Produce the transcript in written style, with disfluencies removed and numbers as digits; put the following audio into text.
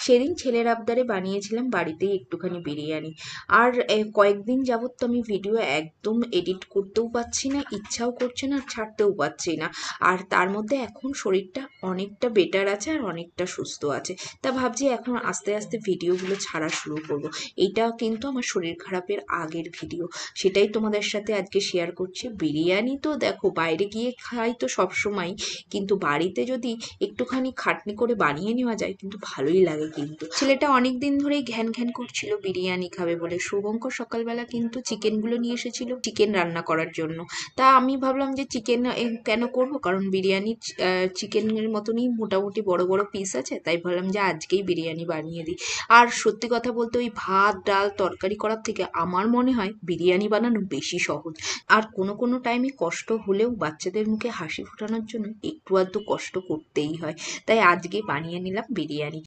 সেদিন ছেলের আবদারে বানিয়েছিলাম বাড়িতেই একটুখানি বিরিয়ানি। আর কয়েকদিন যাবত তো আমি ভিডিও একদম এডিট করতেও পারছি না, ইচ্ছাও করছে না, আর ছাড়তেও পারছি না। আর তার মধ্যে এখন শরীরটা অনেকটা বেটার আছে আর অনেকটা সুস্থ আছে। তা ভাবছি এখন আস্তে আস্তে ভিডিওগুলো ছাড়া শুরু করব। এইটা কিন্তু আমার শরীর খারাপের আগের ভিডিও, সেটাই তোমাদের সাথে আজকে শেয়ার করছি। বিরিয়ানি তো দেখো বাইরে গিয়ে খাই তো সবসময়, কিন্তু বাড়িতে যদি একটুখানি খাটনি করে বানিয়ে নেওয়া যায় কিন্তু ভালোই লাগে। কিন্তু ছেলেটা অনেক দিন ধরেই ঘ্যান ঘ্যান করছিল বিরিয়ানি খাবে বলে। শুভঙ্কর সকালবেলা কিন্তু চিকেনগুলো নিয়ে এসেছিল চিকেন রান্না করার জন্য। তা আমি ভাবলাম যে চিকেন কেন করব, কারণ বিরিয়ানি চিকেনের মতনই মোটামুটি বড় বড় পিস আছে, তাই ভাবলাম যে আজকেই বিরিয়ানি বানিয়ে দিই। আর সত্যি কথা বলতে ওই ভাত ডাল তরকারি করার থেকে আমার মনে হয় বিরিয়ানি বানানো বেশি সহজ। আর কোনো কোনো টাইমে কষ্ট হলেও বাচ্চাদের মুখে হাসি ফোটানোর জন্য একটু আধটু কষ্ট করতেই হয়। তাই আজকে বানিয়ে নিলাম বিরিয়ানি।